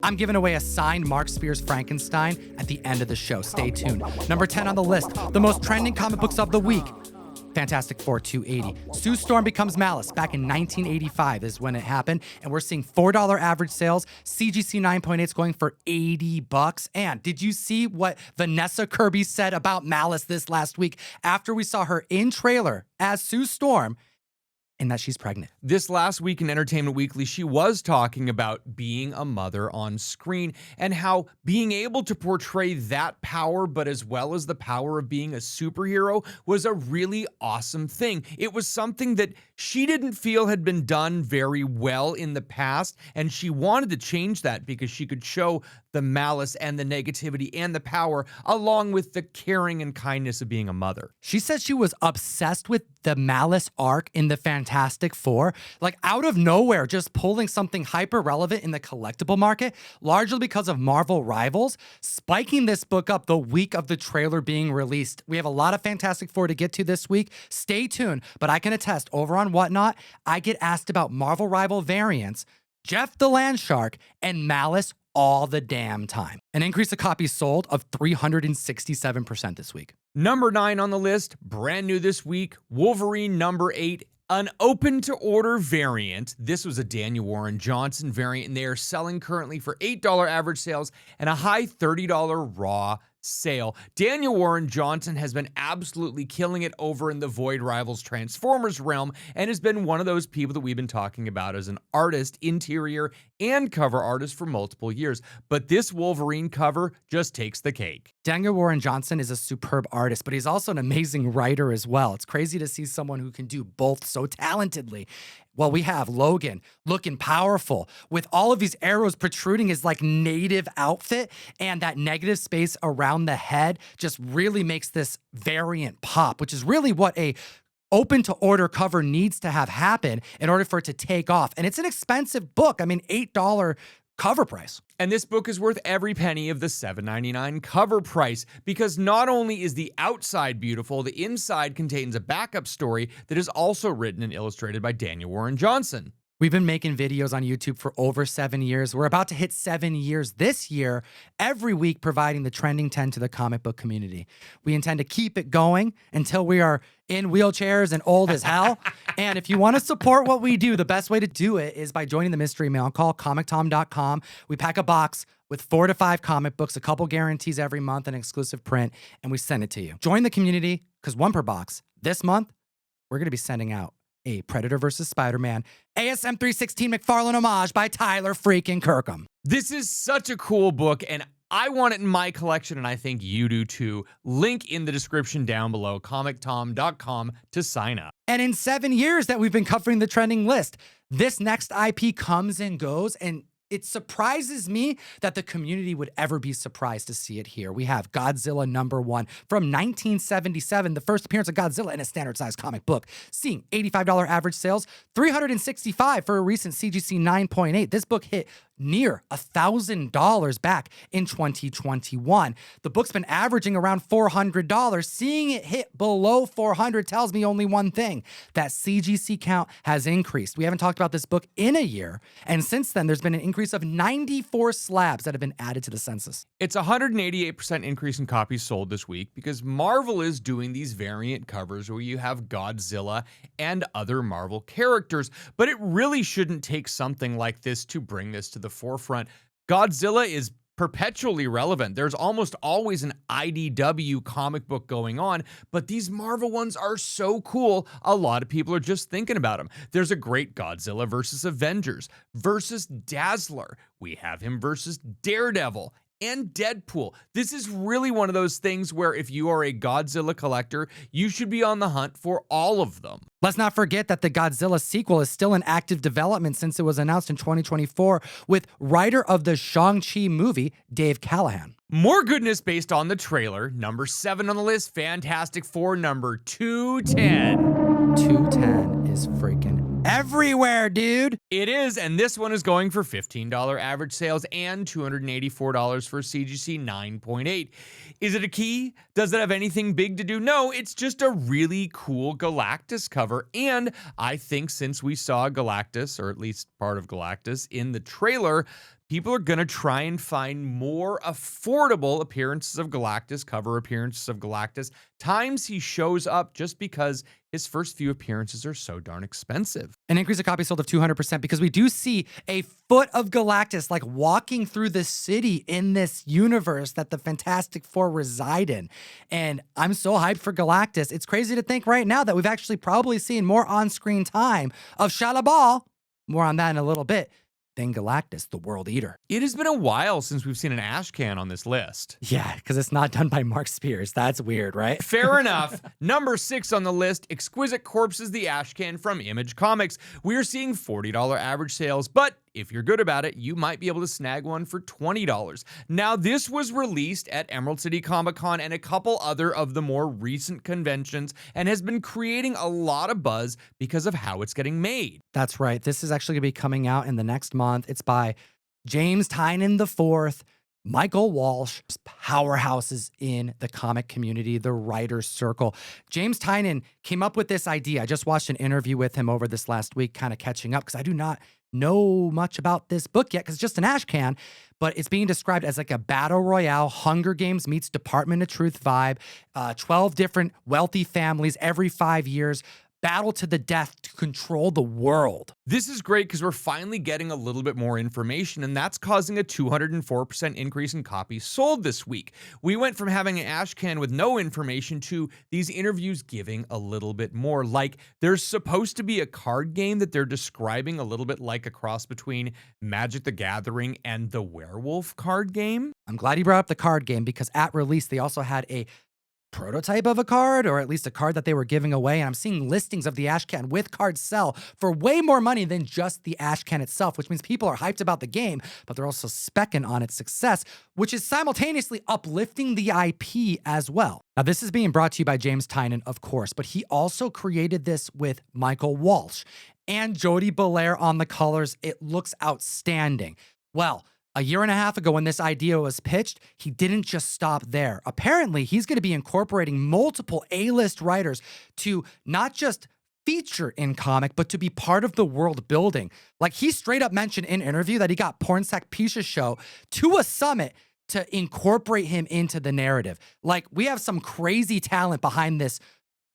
I'm giving away a signed Mark Spears Frankenstein at the end of the show. Stay tuned. Number 10 on the list, the most trending comic books of the week. Fantastic Four 280. Sue Storm becomes Malice. Back in 1985 is when it happened, and we're seeing $4 average sales. CGC 9.8 is going for $80. And did you see what Vanessa Kirby said about Malice this last week after we saw her in trailer as Sue Storm? And that she's pregnant. This last week in Entertainment Weekly, she was talking about being a mother on screen and how being able to portray that power, but as well as the power of being a superhero, was a really awesome thing. It was something that she didn't feel had been done very well in the past, and she wanted to change that because she could show the malice and the negativity and the power along with the caring and kindness of being a mother. She said she was obsessed with the Malice arc in the Fantastic Four, like out of nowhere, just pulling something hyper relevant in the collectible market, largely because of Marvel Rivals, spiking this book up the week of the trailer being released. We have a lot of Fantastic Four to get to this week. Stay tuned, but I can attest over on Whatnot, I get asked about Marvel Rival variants, Jeff the Land Shark, and Malice all the damn time. An increase of copies sold of 367% this week. Number 9 on the list, brand new this week, Wolverine number 8, an open-to-order variant. This was a Daniel Warren Johnson variant, and they are selling currently for $8 average sales and a high $30 raw sale. Daniel Warren Johnson has been absolutely killing it over in the Void Rivals Transformers realm and has been one of those people that we've been talking about as an artist, interior and cover artist for multiple years. But this Wolverine cover just takes the cake. Daniel Warren Johnson is a superb artist, but he's also an amazing writer as well. It's crazy to see someone who can do both so talentedly. Well, we have Logan looking powerful with all of these arrows protruding his like native outfit, and that negative space around the head just really makes this variant pop, which is really what a open to order cover needs to have happen in order for it to take off. And it's an expensive book. I mean, $8 cover price. And this book is worth every penny of the $7.99 cover price because not only is the outside beautiful, the inside contains a backup story that is also written and illustrated by Daniel Warren Johnson. We've been making videos on YouTube for over 7 years. We're about to hit 7 years this year, every week providing the trending 10 to the comic book community. We intend to keep it going until we are in wheelchairs and old as hell. And if you want to support what we do, the best way to do it is by joining the mystery mail call, comictom.com. We pack a box with 4 to 5 comic books, a couple guarantees every month, an exclusive print, and we send it to you. Join the community, because 1 per box. This month, we're going to be sending out a Predator vs. Spider-Man ASM 316 McFarlane homage by Tyler freaking Kirkham. This is such a cool book, and I want it in my collection, and I think you do too. Link in the description down below, comictom.com to sign up. And in 7 years that we've been covering the trending list, this next IP comes and goes, and it surprises me that the community would ever be surprised to see it here. We have Godzilla #1 from 1977, the first appearance of Godzilla in a standard-sized comic book, seeing $85 average sales, $365 for a recent CGC 9.8. This book hit near $1,000 back in 2021. The book's been averaging around $400. Seeing it hit below $400 tells me only one thing, that CGC count has increased. We haven't talked about this book in a year, and since then, there's been an increase of 94 slabs that have been added to the census. It's a 188% increase in copies sold this week because Marvel is doing these variant covers where you have Godzilla and other Marvel characters, but it really shouldn't take something like this to bring this to the forefront. Godzilla is perpetually relevant. There's almost always an IDW comic book going on, but these Marvel ones are so cool, a lot of people are just thinking about them. There's a great Godzilla versus Avengers versus Dazzler. We have him versus Daredevil and Deadpool. This is really one of those things where if you are a Godzilla collector, you should be on the hunt for all of them. Let's not forget that the Godzilla sequel is still in active development since it was announced in 2024 with writer of the Shang-Chi movie, Dave Callahan. More goodness based on the trailer. Number 7 on the list, Fantastic Four number 210. 210 is freaking everywhere, dude. It is, and this one is going for $15 average sales and $284 for CGC 9.8. Is it a key? Does it have anything big to do? No, it's just a really cool Galactus cover, and I think since we saw Galactus, or at least part of Galactus, in the trailer, people are going to try and find more affordable appearances of Galactus, cover appearances of Galactus, times he shows up, just because his first few appearances are so darn expensive. An increase of copies sold of 200% because we do see a foot of Galactus like walking through the city in this universe that the Fantastic Four reside in. And I'm so hyped for Galactus. It's crazy to think right now that we've actually probably seen more on-screen time of Shatilov, more on that in a little bit, than Galactus, the World Eater. It has been a while since we've seen an ashcan on this list. Yeah, because it's not done by Mark Spears. That's weird, right? Fair enough. Number 6 on the list, Exquisite Corpses, the ashcan from Image Comics. We're seeing $40 average sales, but if you're good about it, you might be able to snag one for $20. Now, this was released at Emerald City Comic Con and a couple other of the more recent conventions, and has been creating a lot of buzz because of how it's getting made. That's right. This is actually going to be coming out in the next month. It's by James Tynion IV, Michael Walsh, powerhouses in the comic community, the writer's circle. James Tynion came up with this idea. I just watched an interview with him over this last week, kind of catching up, because I do not know much about this book yet, because it's just an ashcan, but it's being described as like a battle royale, Hunger Games meets Department of Truth vibe, 12 different wealthy families every 5 years, battle to the death to control the world. This is great because we're finally getting a little bit more information, and that's causing a 204% increase in copies sold this week. We went from having an ashcan with no information to these interviews giving a little bit more. Like, there's supposed to be a card game that they're describing a little bit like a cross between Magic the Gathering and the Werewolf card game. I'm glad you brought up the card game, because at release, they also had a prototype of a card, or at least a card that they were giving away. And I'm seeing listings of the ashcan with cards sell for way more money than just the ashcan itself, which means people are hyped about the game, but they're also specking on its success, which is simultaneously uplifting the IP as well. Now, this is being brought to you by James Tynion, of course, but he also created this with Michael Walsh and Jody Belair on the colors. It looks outstanding. Well, a year and a half ago when this idea was pitched, he didn't just stop there. Apparently, he's going to be incorporating multiple A-list writers to not just feature in comic, but to be part of the world building. Like, he straight up mentioned in an interview that he got Pornsak Pisha's show to a summit to incorporate him into the narrative. Like, we have some crazy talent behind this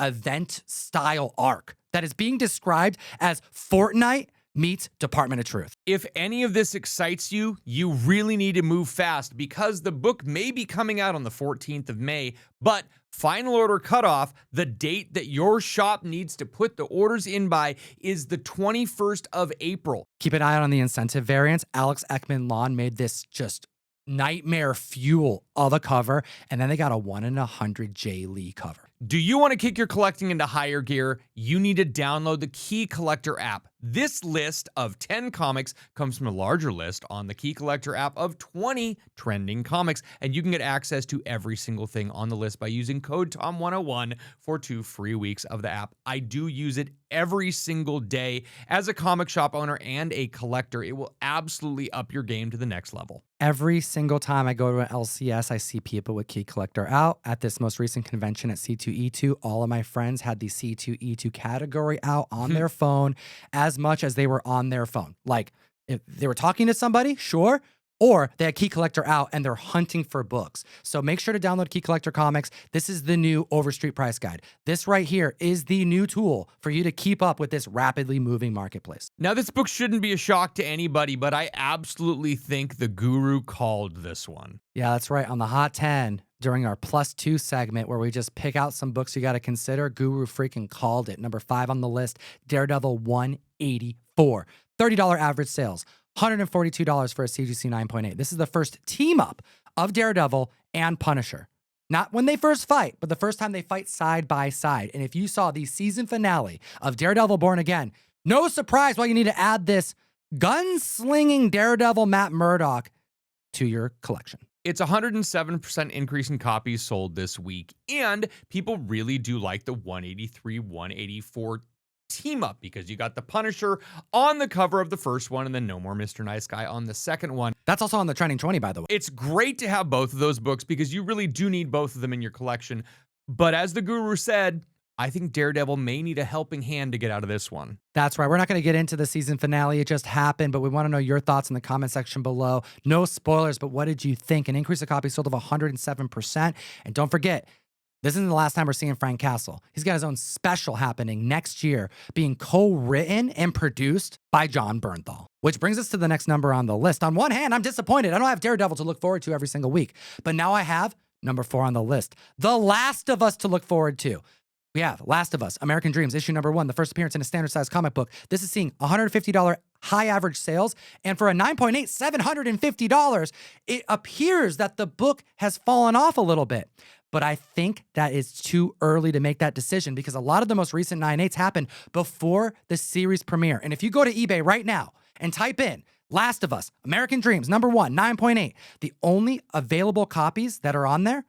event-style arc that is being described as Fortnite meets Department of Truth. If any of this excites you, you really need to move fast, because the book may be coming out on the 14th of May, but final order cutoff, the date that your shop needs to put the orders in by, is the 21st of April. Keep an eye out on the incentive variants. Alex Ekman Lawn made this just nightmare fuel of a cover, and then they got a 1 in 100 Jay Lee cover. Do you want to kick your collecting into higher gear? You need to download the Key Collector app. This list of 10 comics comes from a larger list on the Key Collector app of 20 trending comics, and you can get access to every single thing on the list by using code TOM101 for 2 free weeks of the app. I do use it every single day. As a comic shop owner and a collector, it will absolutely up your game to the next level. Every single time I go to an LCS, I see people with Key Collector out. At this most recent convention at C2E2, all of my friends had the C2E2 category out on their phone as much as they were on their phone. Like, if they were talking to somebody, sure, or they had Key Collector out and they're hunting for books. So make sure to download Key Collector Comics. This is the new Overstreet Price Guide. This right here is the new tool for you to keep up with this rapidly moving marketplace. Now, this book shouldn't be a shock to anybody, but I absolutely think the Guru called this one. Yeah, that's right. On the Hot 10, during our +2 segment where we just pick out some books you got to consider, Guru freaking called it. Number 5 on the list, Daredevil 184. $30 average sales. $142 for a CGC 9.8. This is the first team up of Daredevil and Punisher. Not when they first fight, but the first time they fight side by side. And if you saw the season finale of Daredevil Born Again, no surprise why you need to add this gunslinging Daredevil Matt Murdock to your collection. It's a 107% increase in copies sold this week, and people really do like the 183, 184 team up, because you got the Punisher on the cover of the first one and then No More Mr. Nice Guy on the second one. That's also on the Trending 20, by the way. It's great to have both of those books because you really do need both of them in your collection. But as the Guru said, I think Daredevil may need a helping hand to get out of this one. That's right. We're not going to get into the season finale. It just happened, but we want to know your thoughts in the comment section below. No spoilers, but what did you think? An increase of copies sold of 107%. And don't forget, this isn't the last time we're seeing Frank Castle. He's got his own special happening next year, being co-written and produced by John Bernthal. Which brings us to the next number on the list. On one hand, I'm disappointed. I don't have Daredevil to look forward to every single week. But now I have number 4 on the list, The Last of Us to look forward to. We have Last of Us, American Dreams, issue number 1, the first appearance in a standard-sized comic book. This is seeing $150 high average sales, and for a 9.8, $750, it appears that the book has fallen off a little bit. But I think that it's too early to make that decision because a lot of the most recent 9.8s happened before the series premiere. And if you go to eBay right now and type in Last of Us, American Dreams, number 1, 9.8, the only available copies that are on there,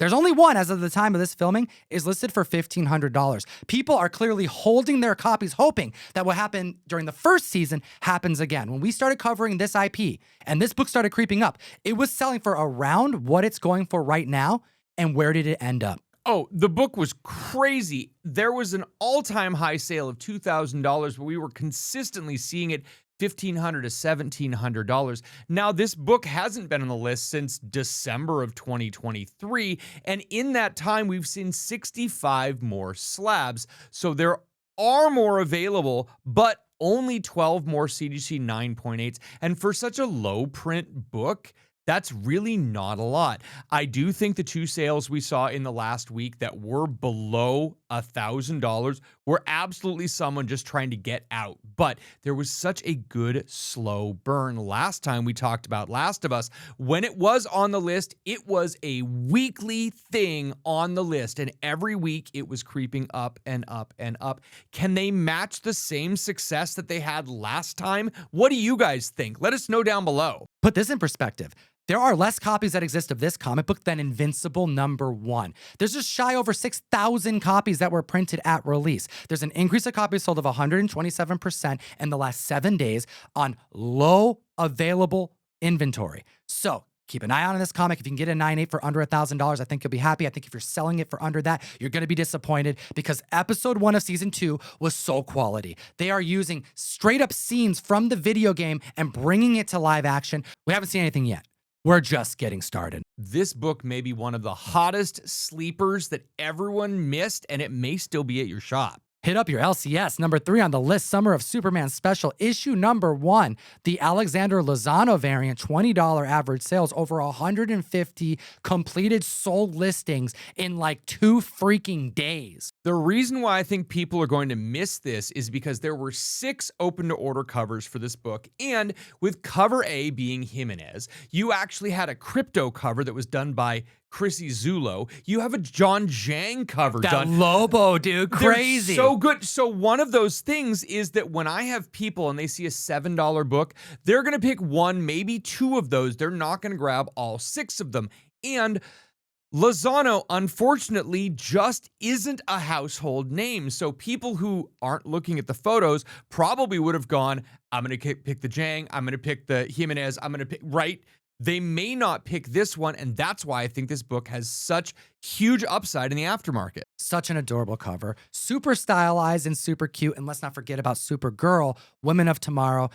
there's only one as of the time of this filming, is listed for $1,500. People are clearly holding their copies, hoping that what happened during the first season happens again. When we started covering this IP and this book started creeping up, it was selling for around what it's going for right now. And where did it end up? Oh, the book was crazy. There was an all-time high sale of $2,000, but we were consistently seeing it $1,500 to $1,700. Now, this book hasn't been on the list since December of 2023, and in that time, we've seen 65 more slabs. So there are more available, but only 12 more CGC 9.8s. And for such a low print book, that's really not a lot. I do think the 2 sales we saw in the last week that were below $1,000 were absolutely someone just trying to get out. But there was such a good slow burn. Last time we talked about Last of Us, when it was on the list, it was a weekly thing on the list. And every week it was creeping up and up and up. Can they match the same success that they had last time? What do you guys think? Let us know down below. Put this in perspective. There are less copies that exist of this comic book than Invincible number 1. There's just shy over 6,000 copies that were printed at release. There's an increase of copies sold of 127% in the last 7 days on low available inventory. So keep an eye on this comic. If you can get a 9.8 for under $1,000, I think you'll be happy. I think if you're selling it for under that, you're going to be disappointed because episode 1 of season 2 was so quality. They are using straight up scenes from the video game and bringing it to live action. We haven't seen anything yet. We're just getting started. This book may be one of the hottest sleepers that everyone missed, and it may still be at your shop. Hit up your LCS. Number 3 on the list, Summer of Superman Special, issue number 1. The Alexander Lozano variant, $20 average sales, over 150 completed sold listings in like 2 freaking days. The reason why I think people are going to miss this is because there were 6 open-to-order covers for this book, and with cover A being Jimenez, you actually had a crypto cover that was done by Chrissy Zulo. You have a John Zhang cover done. That Lobo, dude, crazy. They're so good. So one of those things is that when I have people and they see a $7 book, they're going to pick 1, maybe 2 of those. They're not going to grab all 6 of them. And Lozano, unfortunately, just isn't a household name. So people who aren't looking at the photos probably would have gone, I'm going to pick the Zhang, I'm going to pick the Jimenez, I'm going to pick, right? They may not pick this one, and that's why I think this book has such huge upside in the aftermarket. Such an adorable cover. Super stylized and super cute. And let's not forget about Supergirl, Women of Tomorrow.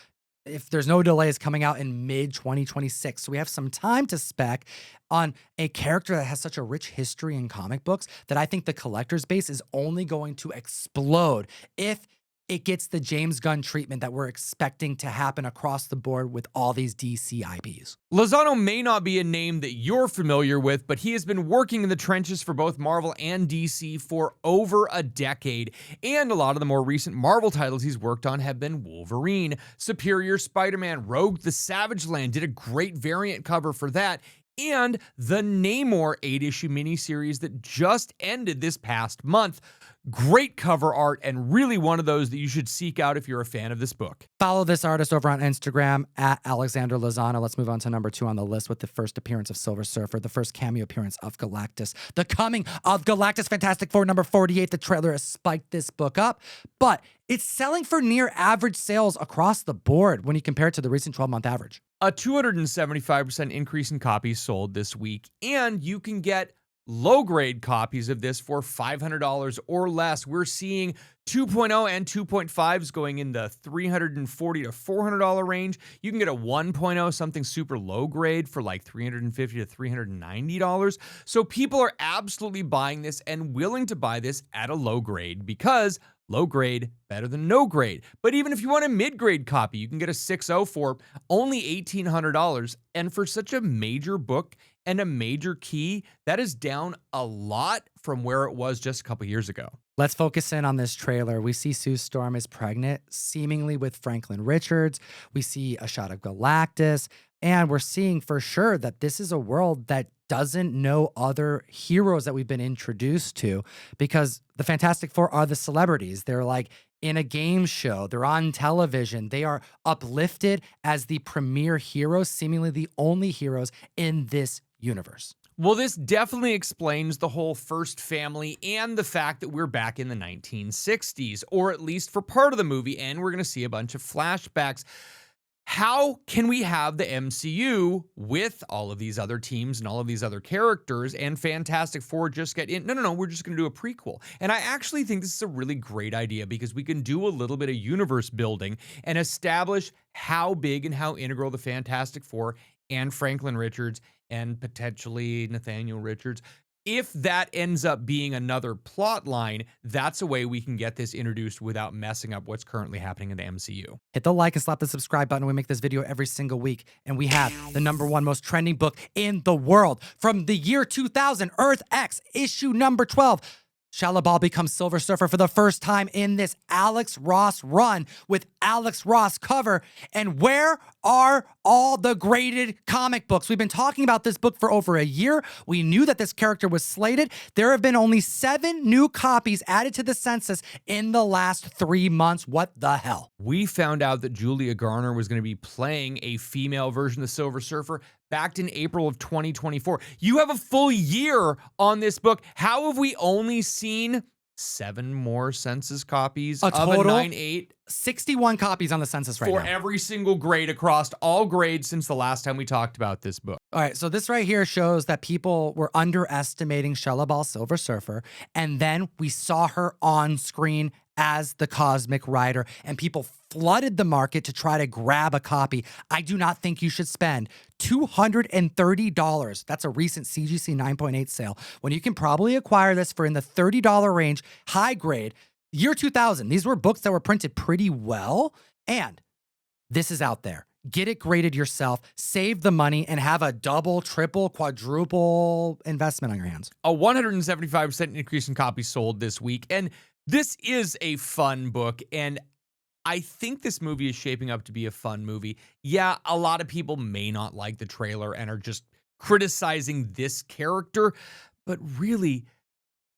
If there's no delays, coming out in mid-2026. So we have some time to spec on a character that has such a rich history in comic books that I think the collector's base is only going to explode if it gets the James Gunn treatment that we're expecting to happen across the board with all these DC IPs. Lozano may not be a name that you're familiar with, but he has been working in the trenches for both Marvel and DC for over a decade. And a lot of the more recent Marvel titles he's worked on have been Wolverine, Superior Spider-Man, Rogue the Savage Land, did a great variant cover for that, and the Namor 8-issue miniseries that just ended this past month. Great cover art, and really one of those that you should seek out if you're a fan of this book. Follow this artist over on Instagram at Alexander Lozano. Let's move on to number 2 on the list with the first appearance of Silver Surfer, the first cameo appearance of Galactus, the coming of Galactus Fantastic Four number 48. The trailer has spiked this book up, but it's selling for near average sales across the board when you compare it to the recent 12-month average. A 275% increase in copies sold this week, and you can get low-grade copies of this for $500 or less. We're seeing 2.0 and 2.5s going in the $340 to $400 range. You can get a 1.0, something super low grade, for like $350 to $390. So people are absolutely buying this and willing to buy this at a low grade because low grade better than no grade. But even if you want a mid-grade copy, you can get a 6.0 for only $1,800. And for such a major book and a major key, that is down a lot from where it was just a couple years ago. Let's focus in on this trailer. We see Sue Storm is pregnant, seemingly with Franklin Richards. We see a shot of Galactus. And we're seeing for sure that this is a world that doesn't know other heroes that we've been introduced to, because the Fantastic Four are the celebrities. They're like in a game show. They're on television. They are uplifted as the premier heroes, seemingly the only heroes in this universe. Well, this definitely explains the whole first family and the fact that we're back in the 1960s, or at least for part of the movie, and we're going to see a bunch of flashbacks. How can we have the MCU with all of these other teams and all of these other characters and Fantastic Four just get in? No, we're just going to do a prequel. And I actually think this is a really great idea because we can do a little bit of universe building and establish how big and how integral the Fantastic Four and Franklin Richards and potentially Nathaniel Richards, if that ends up being another plot line, that's a way we can get this introduced without messing up what's currently happening in the MCU. Hit the like and slap the subscribe button. We make this video every single week, and we have the #1 most trending book in the world from the year 2000, Earth X, issue number 12. Shatilov becomes Silver Surfer for the first time in this Alex Ross run with Alex Ross cover. And where are all the graded comic books? We've been talking about this book for over a year. We knew that this character was slated. There have been only 7 new copies added to the census in the last 3 months. What the hell? We found out that Julia Garner was going to be playing a female version of the Silver Surfer back in April of 2024. You have a full year on this book. How have we only seen 7 more census copies of a 9.8? 61 copies on the census right now. For every single grade across all grades since the last time we talked about this book. All right, so this right here shows that people were underestimating Shatilov Silver Surfer, and then we saw her on screen as the Cosmic Rider, and people flooded the market to try to grab a copy. I do not think you should spend $230. That's a recent CGC 9.8 sale, when you can probably acquire this for in the $30 range, high grade. Year 2000, these were books that were printed pretty well, and this is out there. Get it graded yourself, save the money, and have a double, triple, quadruple investment on your hands. A 175% increase in copies sold this week, and this is a fun book, and I think this movie is shaping up to be a fun movie. Yeah, a lot of people may not like the trailer and are just criticizing this character, but really,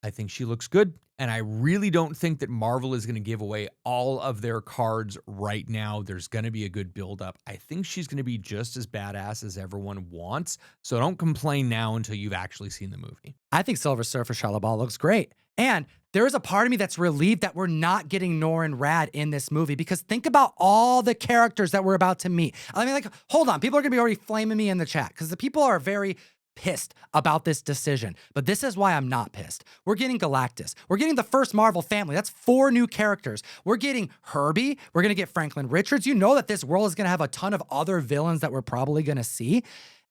I think she looks good. And I really don't think that Marvel is going to give away all of their cards right now. There's going to be a good buildup. I think she's going to be just as badass as everyone wants. So don't complain now until you've actually seen the movie. I think Silver Surfer Shatilov looks great. And there is a part of me that's relieved that we're not getting Norrin Radd in this movie, because think about all the characters that we're about to meet. I mean, like, hold on. People are going to be already flaming me in the chat because the people are very pissed about this decision. But this is why I'm not pissed. We're getting Galactus. We're getting the first Marvel family. That's 4 new characters. We're getting Herbie. We're going to get Franklin Richards. You know that this world is going to have a ton of other villains that we're probably going to see.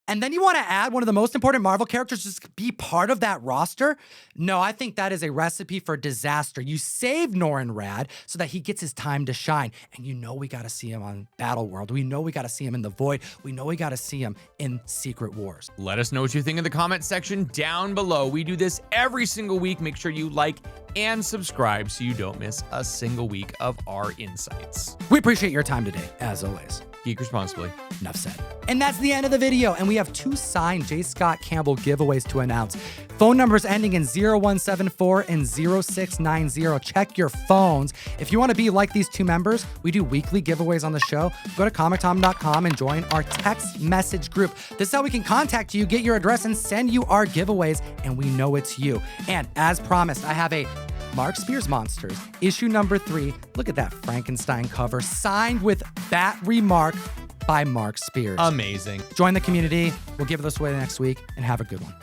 And then you want to add one of the most important Marvel characters just to be part of that roster? No, I think that is a recipe for disaster. You save Norrin Radd so that he gets his time to shine. And you know we got to see him on Battleworld. We know we got to see him in The Void. We know we got to see him in Secret Wars. Let us know what you think in the comment section down below. We do this every single week. Make sure you like and subscribe so you don't miss a single week of our insights. We appreciate your time today, as always. Geek responsibly. Enough said. And that's the end of the video. And we have 2 signed J. Scott Campbell giveaways to announce. Phone numbers ending in 0174 and 0690. Check your phones. If you want to be like these 2 members, we do weekly giveaways on the show. Go to comictom.com and join our text message group. This is how we can contact you, get your address, and send you our giveaways, and we know it's you. And as promised, I have a Mark Spears Monsters, issue number 3. Look at that Frankenstein cover, signed with that remark by Mark Spears. Amazing. Join the community. We'll give this away next week, and have a good one.